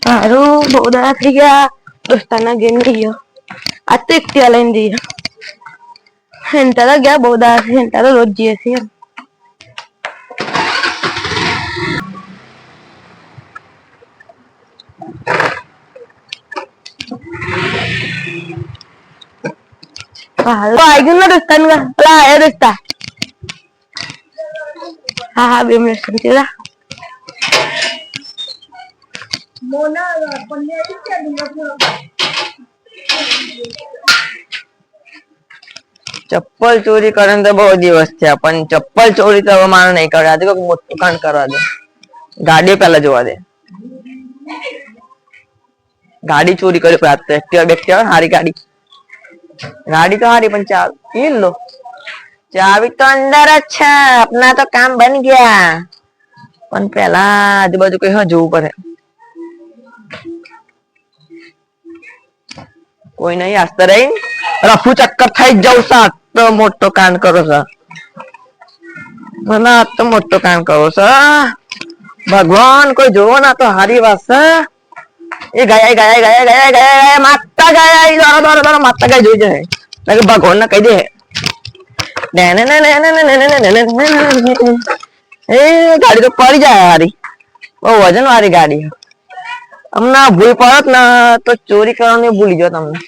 હારું બહુ દાડા થઈ ગયા દોસ્તાના ઘેર નહીં ગયો. આજ તો એકટીવા લઈને જઈએ. હેંટા તો ગયા બહુ દાડા હેંટા તો રોજ જઈએ છીએ. આવી ગયું ને દોસ્તા પેલા આયા દોસ્તા. હા 2 મિનિટ સમજી લા. ચપ્પલ ચોરી કરે તો બહુ દિવસ થયા પણ ચપ્પલ ચોરી તો હવે મારે નહીં કરે. આજે કોઈ મોટું કાંડ કરવા દે. ગાડી પેલા જોવા દે. ગાડી ચોરી કરી રાત તો એક્ટિવા હારી ગાડી તો હારી પણ ચાવી લો. ચાવી તો અંદર જ છે. अपना तो काम बन गया પણ પેલા આજુબાજુ કઈ જોવું પડે. કોઈ નહીં આસ્તે રહી રફુ ચક્કર થઈ જ જાઉં સાત તો મોટો કાંડ કરો છો. મને તો મોટો કાંડ કરો છો. ભગવાન કોઈ જોવો ના તો હારી વાત છે. એ ગયા માતા ગયા દોરો માતા ગયા જોઈ જાય ભગવાન ને કહી દે. એ ગાડી તો પડી જાય હારી. બહુ વજન વાળી ગાડી. હમણાં ભૂલ પડત ને તો ચોરી કરવાની ભૂલી જાઓ તમને.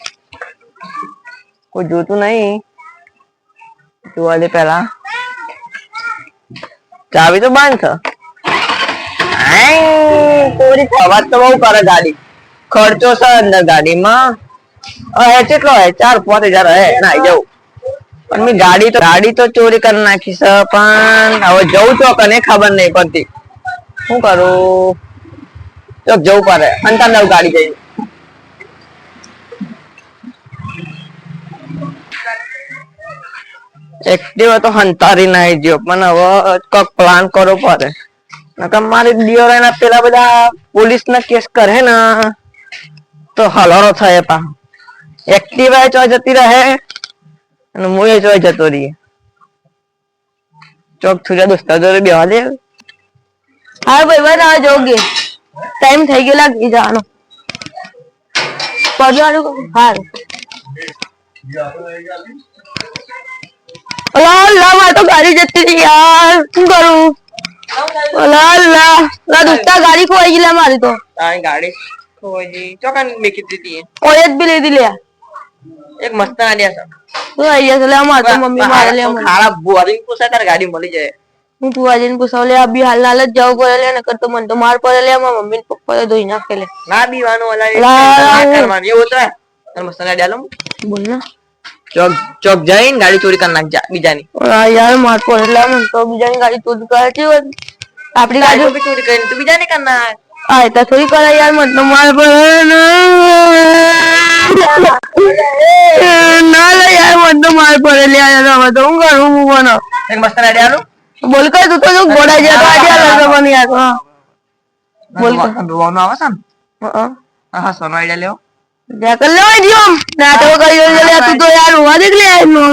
કોઈ જોતું નહીં. જોવા દે પેલા. ચાવી તો બંધ છે. ચોરી અવાજ તો બહુ કરે ગાડી. ખર્ચો છે અંદર ગાડીમાં. કેટલો હે 4-5 હજાર હે ના જવું. પણ મેં ગાડી તો ચોરી કરી નાખી છે પણ હવે જવું તો કને ખબર નહીં પડતી. શું કરું તો જવું પડે. અંતર નવ ગાડી જઈ એક્ટિવા તો હંતારી નાઈ ગયો પણ હવે કોક પ્લાન કરવો પડે. નકર મારી દિયોરા પેલા બધા પોલીસ ના કેસ કરે ને તો હલારો થાય પા. એક્ટિવા ચો જતી રહે અને મોએ ચો જતો રહીએ. ચોક છુજા દોસ્તા જોડે બેવા દે. હા ભાઈ બરાબર જોગે ટાઈમ થઈ ગયો લાગી જવાનો. પડવાનું હાર અલ્લાહ માર તો ગાડી જતી રહી યાર. શું કરું અલ્લાહ દોસ્તા ગાડી ખોવાઈ ગઈ મારી તો. તારી ગાડી ખોવાઈ ગઈ ચોકન મેકી દીધી. ઓય જ બી લીધી લે. એક મસ્ત આલિયા છે. તો આયા લે માર તો મમ્મી મારે લે ખારા બોરિંગ પૂછા તાર ગાડી મળી જાય. હું તું આજે પૂછાવ લે અભી હાલ જ જાવ પડે લે નકર તો મને તો માર પડે લે. મારા મમ્મી પપ્પા તો ધોઈ નાખે લે. ના બીવાનું ઓલા કરવાનું એવું તો તાર મસ્ત આલિયા લો. બોલ ના ચોક જઈને ગાડી ચોરી કરી નાખ જા બીજાની. યાર માર પડે લે મને તો બીજાની ગાડી ચોરી કરે છે. આપણી ગાડી બી ચોરી કરીને તું બીજાની કરી નાખ. આ તો થોડી કરે યાર મને તો માર પડે ના લે યાર મને તો માર પડે લે યાર. હવે તો હું કરું હું બનો એક મસ્ત આલિયા લો. બોલ કર તું તો જો ગોડા જેતો આડિયા લાગે મને યાર. હા બોલ કર રોવાનો આવે છે ને. હા સોનો આઈડિયા લેવો. જા કર લે જીઓ ના તો કરી લે તું તો યાર હોવા દે લે નો.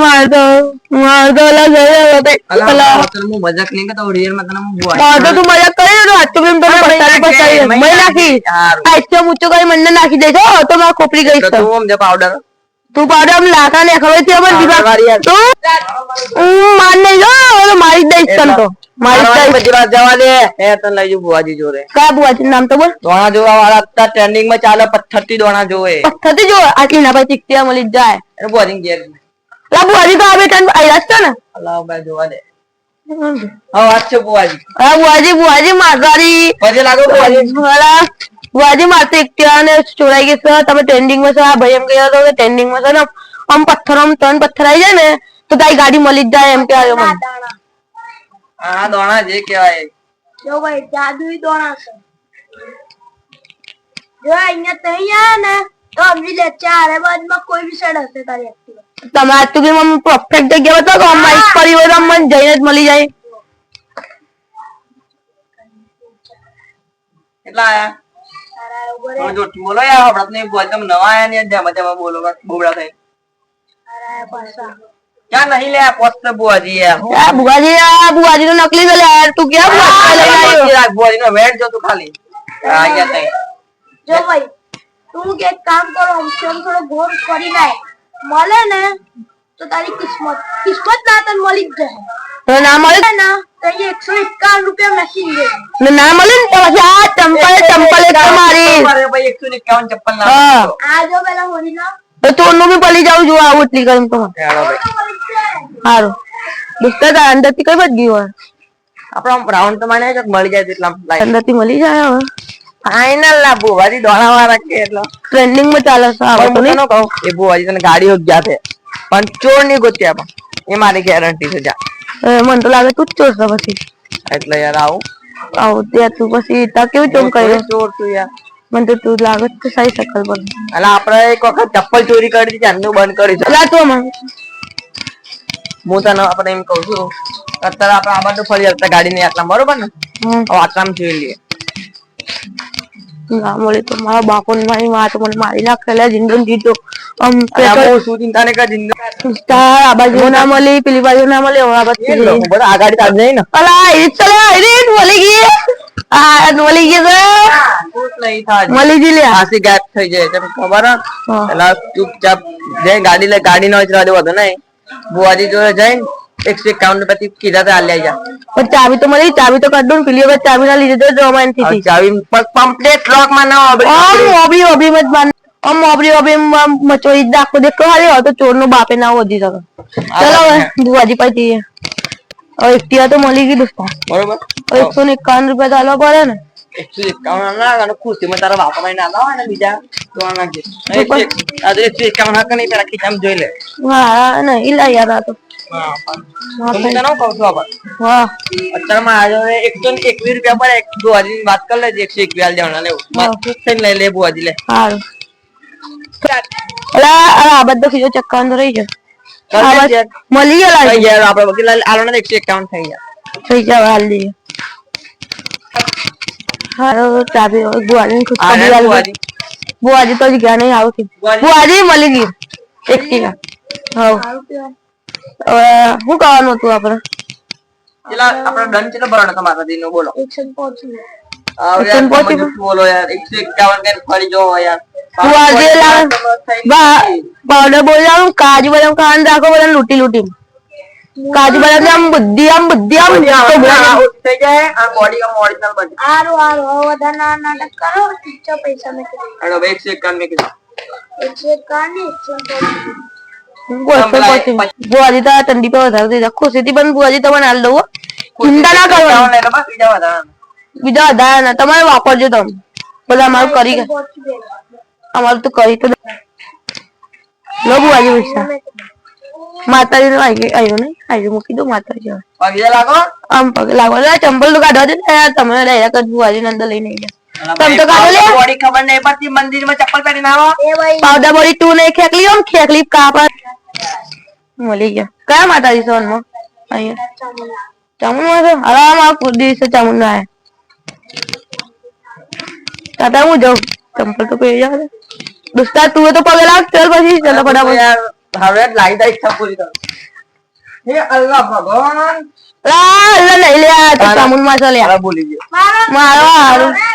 માર તો લાગે અલા હું મજાક નહીં કરતો રિયલ માં તને હું બોલ. તો તું મજાક કરી દો આજ તો મેં તને પતાવી મે નાખી. આ તો મુચ્ચો કરી મને નાખી દે છો તો માર ખોપરી ગઈ છે. તું આમ જે પાવડર તું પાવડર આમ લાકા ને ખબર છે અમર દીવા તું માર નહીં જો તો મારી દઈશ તન તો મારી બધી વાત જવા દે. એ તને લઈ જુ બુઆજી જોડે. કા બુઆજી નામ તો બોલ. દોણા જોવા વાળા અત્યારે ટ્રેન્ડિંગ માં ચાલે. પથ્થરથી દોણા જોવે. પથ્થરથી જો આટલી ના ભાઈ ચીકતિયા મળી જાય. એ બુઆજી ઘેર લા બુઆજી તો આવે તન આઈ રાસ્તો ને. અલ્લાહ ભાઈ જોવા દે. હા વાત છે બુઆજી. હા બુઆજી મારવાડી પછી લાગો બુઆજી. બુઆજી મારતે એકટિયા ને ચોરાઈ ગઈ છે. તમે ટ્રેન્ડિંગ માં છો. આ ભાઈ એમ કહ્યો હતો કે ટ્રેન્ડિંગ માં છે ને આમ પથ્થર આમ 3 પથ્થર આવી જાય ને તો તારી ગાડી મળી જ જાય એમ કે આવ્યો મને. હા દોણા જે કહેવાય. જો ભાઈ જાદુઈ દોણા છે. જો અહીંયા તૈયાર ને તો સમજી લે ચારે બાજુમાં કોઈ બી સાઈડ હશે તારી એક્ટિવા. તમે આજ તો કેમ પરફેક્ટ જગ્યા બતાવો કે માઈક પરિવાર મને જઈને જ મળી જાય. કેટલા આયા જો બોલો યાર આપણે બોલ તમે નવા આયા ને મજામાં બોલો બોબડા થઈ. क्या नहीं ले पोस्ट बुआजी है। बुआजी तो नकली से ले यार तू क्या લા બોલીનો વેટ જો તું ખાલી આ ગયા તઈ જો ભાઈ તું કે એક કામ કરો આમ થોડો ગોળ કરી નાય મળે ને તો તારી કિસ્મત ના તને મળી જ જાય તો ના મળે ના તો એ 151 રૂપિયા નાખી દે ને ના મળે ને તો પછી આ ચંપલ એક તો મારી મારે ભાઈ 151 ચપ્પલ ના હા આ જો પેલા હોરી ના તો ચોરનું બી પલી જાવ જો આવું એટલી ગરમ તો ચાલો ભાઈ સારું દોસ્તા તાર અંદર થી કઈ બચ ગયું આપણો રાઉન્ડ તો મને મળી જાય એટલા અંદર થી મળી જાય હવે ફાઈનલ ના બુવાજી દોડાવા રાખે એટલે ટ્રેન્ડિંગ માં ચાલે છે આ પણ તો હું તને કહું એ બુવાજી તને ગાડી હોત જાતે પણ ચોર નહીં ગોત્યા પણ એ મારી ગેરંટી છે જા મને તો લાગે તું જ ચોર છે પછી એટલે યાર આવું આવું ત્યાં તું પછી તા કેવું ચોમ કર્યો ચોર તું યાર મને તો તું લાગે તો સારી શકલ પર એટલે આપણે એક વખત ચપ્પલ ચોરી કરી હતી ત્યારનું બંધ કરી છે લા તું માં હું તને આપણે એમ કહું છું અત્યારે આપણે આ બાજુ ફરી આવતા ગાડી ની આટલા બરોબર ને હવે આટલામાં જોઈ લઈએ ના મળે તો મારા બાપો ને મારી માં તો મને મારી નાખેલા જિંદગી જીતો આમ હું શું ચિંતા નહીં કરી તાર આ બાજુ ના મળી પેલી બાજુ ના મળી હવે આ બાજુ બધા આ ગાડી તાર નહીં ને અલા એ ચલે એ મળી ગઈ આ મળી ગઈ છે ખુશ નહીં થાય મળી ગઈ લે હાસી ગાયબ થઈ જાય તમને ખબર હે પેલા ચૂપચાપ જઈ ગાડી લે ગાડી નો જ દેવો હતો નહીં બુવાજી જોડે જઈને 151 રૂપિયા કીધા તા આલ્યા જા પણ ચાવી તો મળી ચાવી તો કાઢ દો ને પેલી વખત ચાવી ના લીધે તો જોવા નથી થઈ ચાવી કમ્પ્લીટ લોક માં ના ઓબી ઓબી મત બાન ઓબી મચોઈ દાખો દેખો હાલે તો ચોર નો બાપે ના વધી શકે ચલો હવે બુવાજી પાસે જઈએ હવે એકટિયા તો મળી ગઈ દોસ્તો બરોબર 151 રૂપિયા તો આલવા પડે ને 151 ના અને ખુશી માં તારા બાપા માં ના લાવે ને બીજા તો નાખજે 151 હક નહીં પેલા ખીચામાં જોઈ લે હા નહીં લા યાર આ તો તમે તને કહું છું આભાર હા અત્યારે માં આજે 121 રૂપિયા પર એક બુવાજી ની વાત કરી લેજે 121 આલ દેવાના લેવું બસ થઈને લઈ લે બુવાજી લે સારું અલા આ બધો ખીજો ચક્કા અંદર રહી જાય મળી ગયા થઈ ગયા આપણે વકીલ આલો ને 151 થઈ ગયા થઈ જાવ હાલ દઈએ હારો ચાબી બુવાજી ખુદ બુવાજી તો ગયા નહીં આવતી બુવાજી મળી ગઈ એક ટીકા હા હવે શું કરવાનું હતું આપણે પેલા આપણે ડન કેટલો ભરવાનો તમારા દીનો બોલો 150 બોલો યાર 151 કે ફરી જો યાર બુવાજી લા પાવડર બોલાવું કાજુ બદામ ખાન રાખો બધા લૂટી કાજુ બદામ આમ બુદ્ધિ થઈ જાય આ બોડી કા ઓરિજિનલ બન આરો વધારે ના નાટક કરો ટીચર પૈસા મેં અરે ભાઈ 151 में कितना એક કાની 150 બુવાજી તો ઠંડી પર વધારે દે ખુશી થી પણ બુવાજી તમને હાલ દઉં ચિંતા ના કરવાની બીજા વધારે ના તમારે વાપરજો તમે બધા અમારું કરી અમારું તો કરી તો લો બુવાજી પૈસા માતાજી નો આવ્યો નહીં આવ્યો મૂકી દો માતાજી પગે લાગો આમ પગે લાગો ચંપલ તો કાઢવા દે ને તમે ડાયરેક્ટ જ બુવાજી ને અંદર લઈને ગયા તમે તો કાઢો લે બોડી ખબર નહીં પડતી મંદિર માં ચપ્પલ પહેરીને આવો એ ભાઈ પાવડા બોડી તું નહીં ખેકલી આમ ખેકલી કાપા મળી ગયા કયા માતાજી સોન માં અહીંયા ચામુંડ માં આરામ આ દિવસે ચામુંડ ના દાદા હું જાઉં ચંપલ તો પહેરી જાવ દોસ્તા તું તો પગે લાગ ચાલ પછી ચલો ફટાફટ યાર હવે લાઈ દા ઈચ્છા પૂરી કર હે અલ્લાહ ભગવાન લા અલ્લાહ લઈ લે આ ચામુંડ માં ચાલ્યા બોલી ગયો મારો હારું